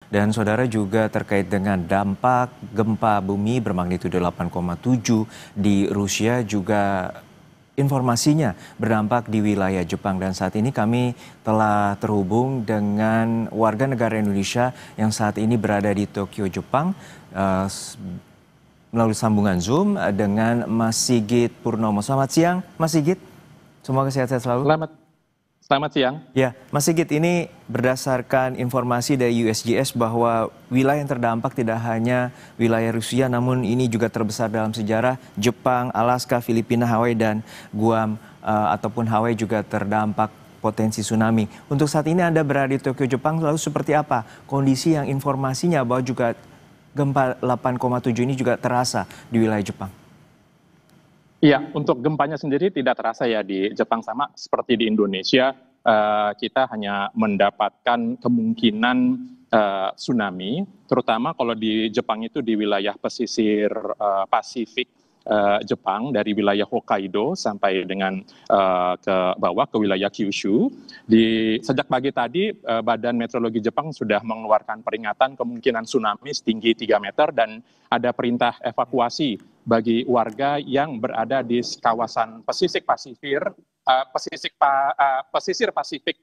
Dan saudara juga terkait dengan dampak gempa bumi bermagnitudo 8,7 di Rusia juga informasinya berdampak di wilayah Jepang. Dan saat ini kami telah terhubung dengan warga negara Indonesia yang saat ini berada di Tokyo, Jepang, melalui sambungan Zoom dengan Mas Sigit Purnomo. Selamat siang, Mas Sigit. Semoga sehat-sehat selalu. Selamat siang. Ya, Mas Sigit, ini berdasarkan informasi dari USGS bahwa wilayah yang terdampak tidak hanya wilayah Rusia, namun ini juga terbesar dalam sejarah. Jepang, Alaska, Filipina, Hawaii, dan Guam ataupun Hawaii juga terdampak potensi tsunami. Untuk saat ini Anda berada di Tokyo, Jepang, lalu seperti apa kondisi yang informasinya bahwa juga gempa 8,7 ini juga terasa di wilayah Jepang? Iya, untuk gempanya sendiri tidak terasa ya di Jepang, sama seperti di Indonesia. Kita hanya mendapatkan kemungkinan tsunami, terutama kalau di Jepang itu di wilayah pesisir Pasifik Jepang, dari wilayah Hokkaido sampai dengan ke bawah ke wilayah Kyushu. Sejak pagi tadi Badan Meteorologi Jepang sudah mengeluarkan peringatan kemungkinan tsunami setinggi 3 meter dan ada perintah evakuasi bagi warga yang berada di kawasan pesisir Pasifik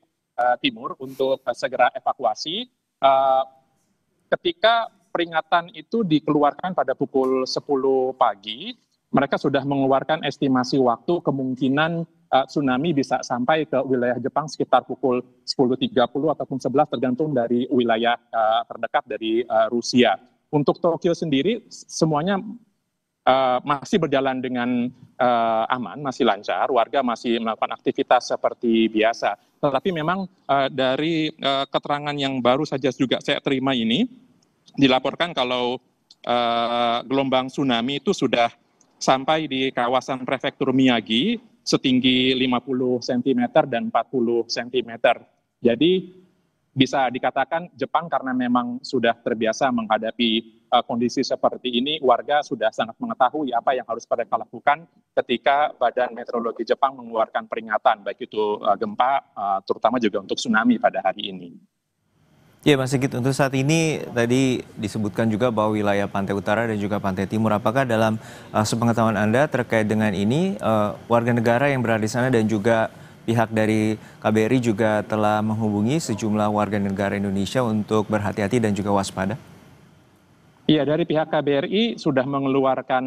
Timur untuk segera evakuasi. Ketika peringatan itu dikeluarkan pada pukul 10 pagi, mereka sudah mengeluarkan estimasi waktu kemungkinan tsunami bisa sampai ke wilayah Jepang sekitar pukul 10.30 ataupun 11 tergantung dari wilayah terdekat dari Rusia. Untuk Tokyo sendiri semuanya masih berjalan dengan aman, masih lancar, warga masih melakukan aktivitas seperti biasa. Tetapi memang dari keterangan yang baru saja juga saya terima ini, dilaporkan kalau gelombang tsunami itu sudah sampai di kawasan prefektur Miyagi setinggi 50 cm dan 40 cm. Jadi bisa dikatakan Jepang karena memang sudah terbiasa menghadapi kondisi seperti ini, warga sudah sangat mengetahui apa yang harus mereka lakukan ketika Badan Meteorologi Jepang mengeluarkan peringatan, baik itu gempa, terutama juga untuk tsunami pada hari ini. Ya, Mas Sigit, untuk saat ini tadi disebutkan juga bahwa wilayah pantai utara dan juga pantai timur, apakah dalam sepengetahuan Anda terkait dengan ini, warga negara yang berada di sana dan juga pihak dari KBRI juga telah menghubungi sejumlah warga negara Indonesia untuk berhati-hati dan juga waspada? Iya, dari pihak KBRI sudah mengeluarkan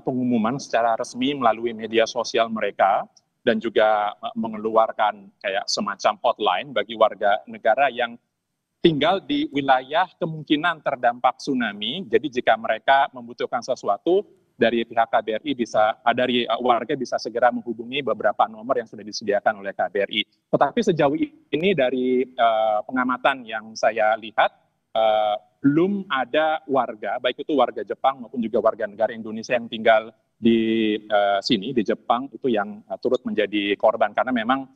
pengumuman secara resmi melalui media sosial mereka dan juga mengeluarkan kayak semacam hotline bagi warga negara yang tinggal di wilayah kemungkinan terdampak tsunami. Jadi jika mereka membutuhkan sesuatu, dari pihak KBRI dari warga bisa segera menghubungi beberapa nomor yang sudah disediakan oleh KBRI. Tetapi sejauh ini dari pengamatan yang saya lihat, belum ada warga, baik itu warga Jepang maupun juga warga negara Indonesia yang tinggal di sini, di Jepang, itu yang turut menjadi korban. Karena memang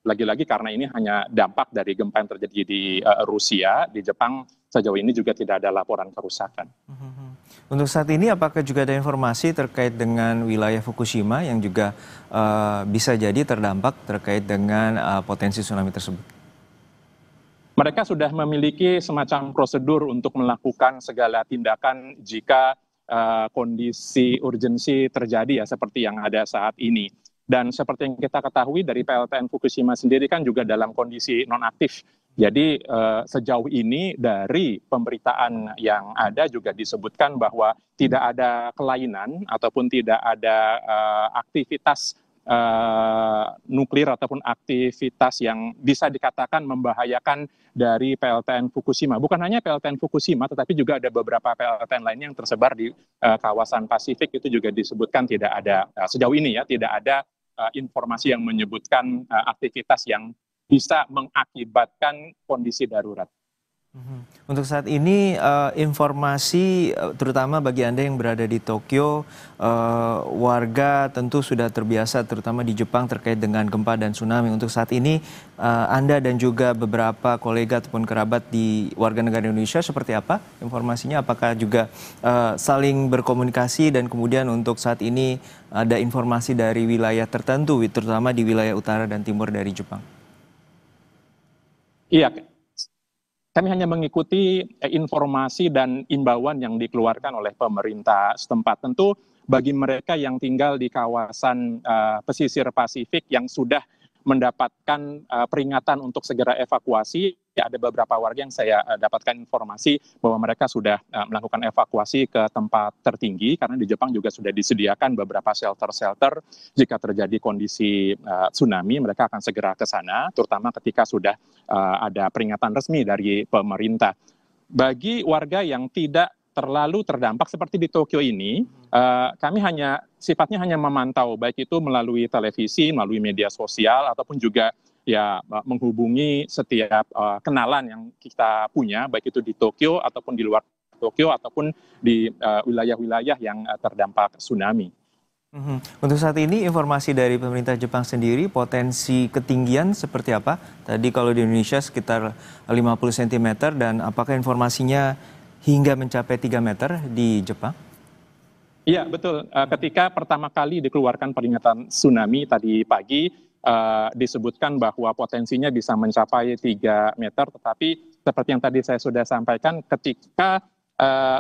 lagi-lagi karena ini hanya dampak dari gempa yang terjadi di Rusia, di Jepang sejauh ini juga tidak ada laporan kerusakan. Untuk saat ini apakah juga ada informasi terkait dengan wilayah Fukushima yang juga bisa jadi terdampak terkait dengan potensi tsunami tersebut? Mereka sudah memiliki semacam prosedur untuk melakukan segala tindakan jika kondisi urgensi terjadi ya seperti yang ada saat ini. Dan seperti yang kita ketahui dari PLTN Fukushima sendiri kan juga dalam kondisi nonaktif. Jadi sejauh ini dari pemberitaan yang ada juga disebutkan bahwa tidak ada kelainan ataupun tidak ada aktivitas nuklir ataupun aktivitas yang bisa dikatakan membahayakan dari PLTN Fukushima. Bukan hanya PLTN Fukushima, tetapi juga ada beberapa PLTN lainnya yang tersebar di kawasan Pasifik, itu juga disebutkan tidak ada, sejauh ini ya, tidak ada informasi yang menyebutkan aktivitas yang bisa mengakibatkan kondisi darurat. Untuk saat ini informasi terutama bagi Anda yang berada di Tokyo, warga tentu sudah terbiasa terutama di Jepang terkait dengan gempa dan tsunami. Untuk saat ini Anda dan juga beberapa kolega ataupun kerabat di warga negara Indonesia seperti apa informasinya? Apakah juga saling berkomunikasi dan kemudian untuk saat ini ada informasi dari wilayah tertentu terutama di wilayah utara dan timur dari Jepang? Iya, kami hanya mengikuti informasi dan imbauan yang dikeluarkan oleh pemerintah setempat. Tentu bagi mereka yang tinggal di kawasan pesisir Pasifik yang sudah mendapatkan peringatan untuk segera evakuasi, ya ada beberapa warga yang saya dapatkan informasi bahwa mereka sudah melakukan evakuasi ke tempat tertinggi, karena di Jepang juga sudah disediakan beberapa shelter-shelter jika terjadi kondisi tsunami, mereka akan segera ke sana, terutama ketika sudah ada peringatan resmi dari pemerintah. Bagi warga yang tidak terlalu terdampak seperti di Tokyo ini, kami sifatnya hanya memantau, baik itu melalui televisi, melalui media sosial, ataupun juga ya menghubungi setiap kenalan yang kita punya, baik itu di Tokyo ataupun di luar Tokyo ataupun di wilayah-wilayah yang terdampak tsunami. Untuk saat ini informasi dari pemerintah Jepang sendiri potensi ketinggian seperti apa? Tadi kalau di Indonesia sekitar 50 cm dan apakah informasinya hingga mencapai 3 meter di Jepang? Iya, betul. Ketika pertama kali dikeluarkan peringatan tsunami tadi pagi, disebutkan bahwa potensinya bisa mencapai 3 meter, tetapi seperti yang tadi saya sudah sampaikan, ketika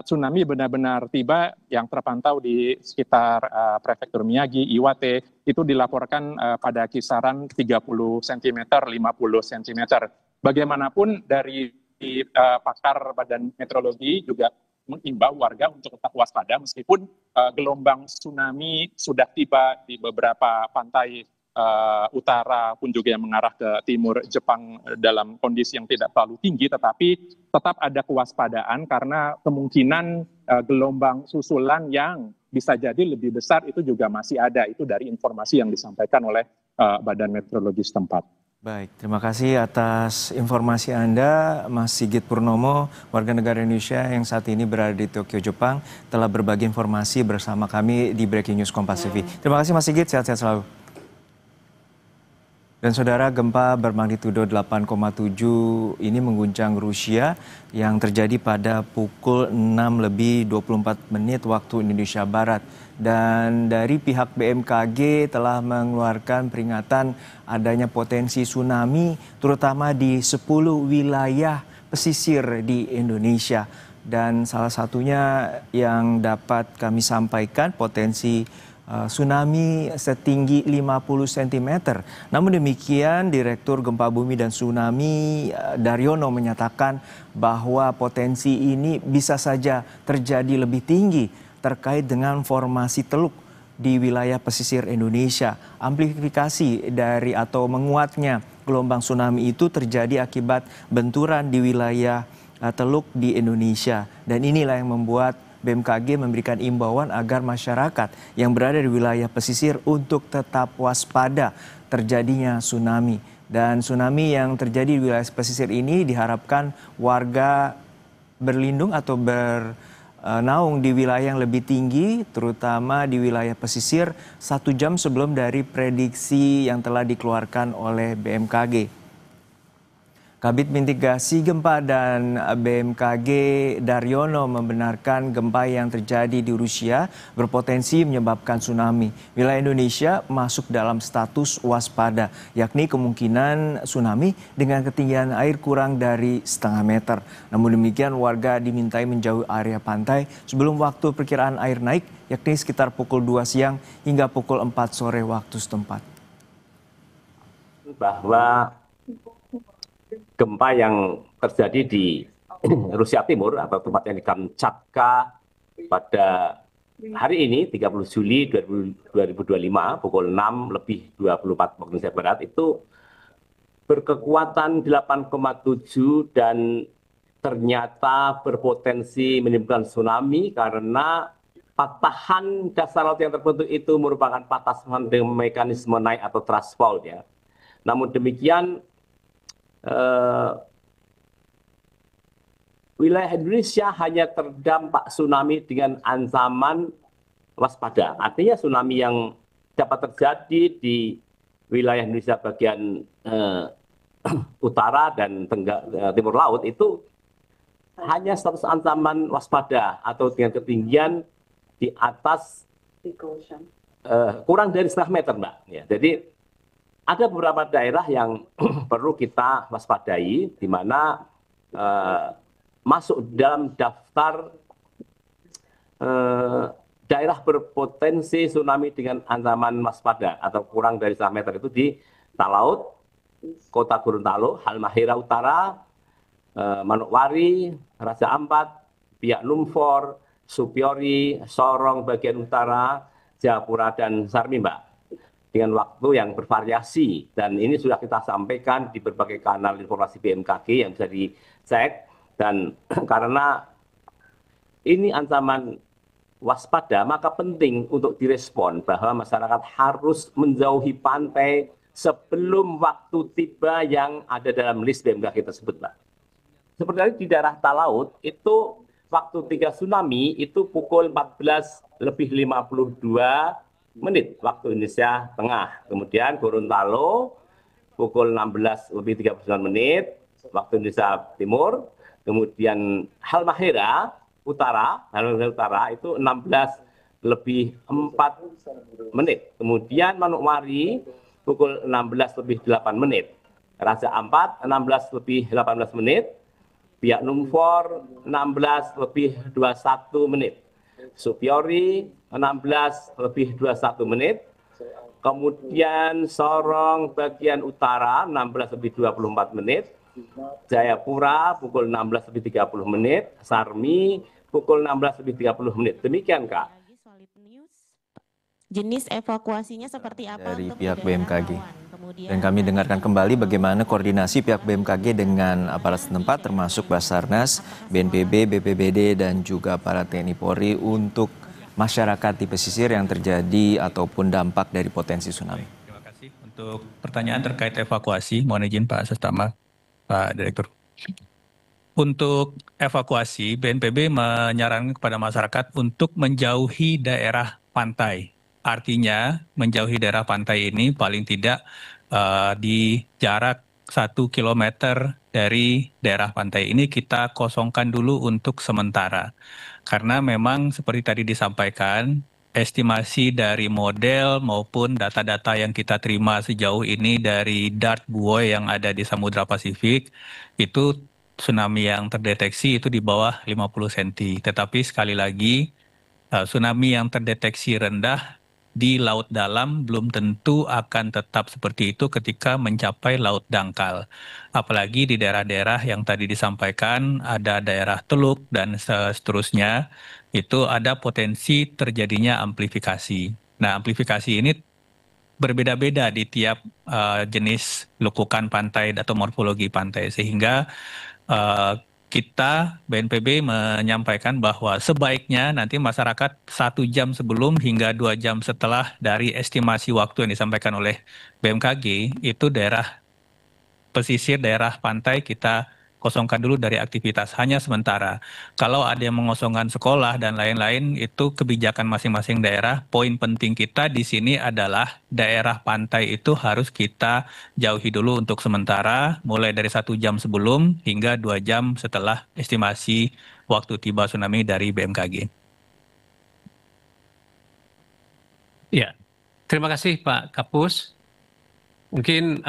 tsunami benar-benar tiba, yang terpantau di sekitar prefektur Miyagi, Iwate, itu dilaporkan pada kisaran 30 cm, 50 cm. Bagaimanapun dari pakar Badan Meteorologi juga mengimbau warga untuk tetap waspada meskipun gelombang tsunami sudah tiba di beberapa pantai utara pun juga yang mengarah ke timur Jepang dalam kondisi yang tidak terlalu tinggi, tetapi tetap ada kewaspadaan karena kemungkinan gelombang susulan yang bisa jadi lebih besar itu juga masih ada. Itu dari informasi yang disampaikan oleh Badan Meteorologi setempat. Baik, terima kasih atas informasi Anda, Mas Sigit Purnomo, warga negara Indonesia yang saat ini berada di Tokyo, Jepang, telah berbagi informasi bersama kami di Breaking News Kompas TV. Terima kasih Mas Sigit, sehat-sehat selalu. Dan saudara, gempa bermagnitudo 8,7 ini mengguncang Rusia yang terjadi pada pukul 6:24 waktu Indonesia Barat. Dan dari pihak BMKG telah mengeluarkan peringatan adanya potensi tsunami terutama di 10 wilayah pesisir di Indonesia. Dan salah satunya yang dapat kami sampaikan potensi tsunami setinggi 50 cm. Namun demikian, Direktur Gempa Bumi dan Tsunami Daryono menyatakan bahwa potensi ini bisa saja terjadi lebih tinggi terkait dengan formasi teluk di wilayah pesisir Indonesia. Amplifikasi dari atau menguatnya gelombang tsunami itu terjadi akibat benturan di wilayah teluk di Indonesia. Dan inilah yang membuat BMKG memberikan imbauan agar masyarakat yang berada di wilayah pesisir untuk tetap waspada terjadinya tsunami. Dan tsunami yang terjadi di wilayah pesisir ini diharapkan warga berlindung atau bernaung di wilayah yang lebih tinggi, terutama di wilayah pesisir 1 jam sebelum dari prediksi yang telah dikeluarkan oleh BMKG. Kabit Mitigasi Gempa dan BMKG Daryono membenarkan gempa yang terjadi di Rusia berpotensi menyebabkan tsunami. Wilayah Indonesia masuk dalam status waspada, yakni kemungkinan tsunami dengan ketinggian air kurang dari setengah meter. Namun demikian, warga dimintai menjauhi area pantai sebelum waktu perkiraan air naik, yakni sekitar pukul 2 siang hingga pukul 4 sore waktu setempat. Bahwa gempa yang terjadi di Rusia Timur atau tempatnya di Kamchatka pada hari ini 30 Juli 2025 pukul 6:24 waktu Indonesia Barat itu berkekuatan 8,7 dan ternyata berpotensi menimbulkan tsunami karena patahan dasar laut yang terbentuk itu merupakan patahan dengan mekanisme naik atau thrust fault ya. Namun demikian wilayah Indonesia hanya terdampak tsunami dengan ancaman waspada. Artinya tsunami yang dapat terjadi di wilayah Indonesia bagian utara dan timur laut itu hanya status ancaman waspada atau dengan ketinggian di atas kurang dari setengah meter, Mbak. Ya, jadi ada beberapa daerah yang perlu kita waspadai, di mana masuk dalam daftar daerah berpotensi tsunami dengan ancaman waspada atau kurang dari 1 meter itu di Talaut, Kota Gorontalo, Halmahera Utara, Manokwari, Raja Ampat, Biak Numfor, Supiori, Sorong bagian utara, Jayapura, dan Sarmimba dengan waktu yang bervariasi. Dan ini sudah kita sampaikan di berbagai kanal informasi BMKG yang bisa dicek. Dan karena ini ancaman waspada, maka penting untuk direspon bahwa masyarakat harus menjauhi pantai sebelum waktu tiba yang ada dalam list BMKG tersebut, Pak. Seperti di daerah Talaut, itu waktu 3 tsunami itu pukul 14:52 waktu Indonesia Tengah. Kemudian Gorontalo pukul 16:39 waktu Indonesia Timur. Kemudian Halmahera Utara itu 16:04. Kemudian Manokwari pukul 16:08. Raja Ampat 16:18. Biak Numfor 16:21. Supiori 16:21. Kemudian Sorong bagian utara 16:24. Jayapura pukul 16:30. Sarmi pukul 16:30. Demikian, Kak. Jenis evakuasinya seperti apa dari untuk pihak daerah BMKG. rawan? Kemudian Dan kami dengarkan kembali bagaimana koordinasi pihak BMKG dengan aparat setempat termasuk Basarnas, BNPB, BPBD, dan juga aparat TNI Polri untuk masyarakat di pesisir yang terjadi ataupun dampak dari potensi tsunami. Terima kasih untuk pertanyaan terkait evakuasi. Mohon izin Pak Sestama, Pak Direktur. Untuk evakuasi, BNPB menyarankan kepada masyarakat untuk menjauhi daerah pantai. Artinya menjauhi daerah pantai ini paling tidak di jarak 1 kilometer dari daerah pantai ini kita kosongkan dulu untuk sementara. Karena memang seperti tadi disampaikan, estimasi dari model maupun data-data yang kita terima sejauh ini dari DART buoy yang ada di Samudra Pasifik, itu tsunami yang terdeteksi itu di bawah 50 cm. Tetapi sekali lagi, tsunami yang terdeteksi rendah di laut dalam belum tentu akan tetap seperti itu ketika mencapai laut dangkal. Apalagi di daerah-daerah yang tadi disampaikan, ada daerah Teluk dan seterusnya, itu ada potensi terjadinya amplifikasi. Nah, amplifikasi ini berbeda-beda di tiap jenis lekukan pantai atau morfologi pantai, sehingga kita BNPB menyampaikan bahwa sebaiknya nanti masyarakat 1 jam sebelum hingga 2 jam setelah dari estimasi waktu yang disampaikan oleh BMKG, itu daerah pesisir, daerah pantai kita kosongkan dulu dari aktivitas hanya sementara. Kalau ada yang mengosongkan sekolah dan lain-lain, itu kebijakan masing-masing daerah. Poin penting kita di sini adalah daerah pantai itu harus kita jauhi dulu untuk sementara, mulai dari 1 jam sebelum hingga 2 jam setelah estimasi waktu tiba tsunami dari BMKG. Ya, terima kasih Pak Kapus. Mungkin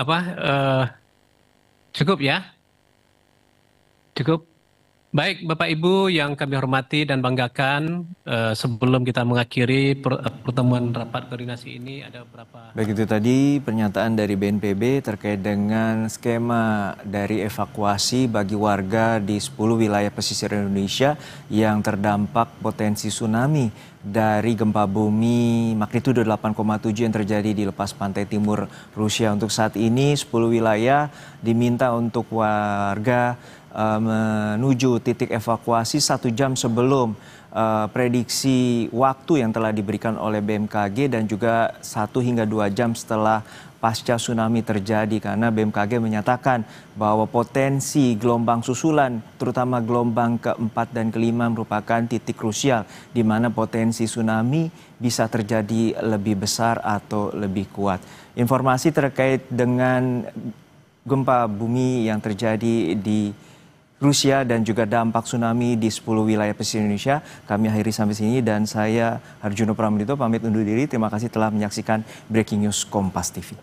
cukup ya? Cukup. Baik Bapak Ibu yang kami hormati dan banggakan, sebelum kita mengakhiri pertemuan rapat koordinasi ini ada beberapa... Baik, itu tadi pernyataan dari BNPB terkait dengan skema dari evakuasi bagi warga di 10 wilayah pesisir Indonesia yang terdampak potensi tsunami dari gempa bumi magnitudo 8,7 yang terjadi di lepas pantai timur Rusia. Untuk saat ini 10 wilayah diminta untuk warga menuju titik evakuasi 1 jam sebelum prediksi waktu yang telah diberikan oleh BMKG dan juga 1 hingga 2 jam setelah pasca tsunami terjadi, karena BMKG menyatakan bahwa potensi gelombang susulan terutama gelombang keempat dan kelima merupakan titik krusial di mana potensi tsunami bisa terjadi lebih besar atau lebih kuat. Informasi terkait dengan gempa bumi yang terjadi di Rusia dan juga dampak tsunami di 10 wilayah pesisir Indonesia kami akhiri sampai sini, dan saya Harjuno Pramudito pamit undur diri. Terima kasih telah menyaksikan Breaking News Kompas TV.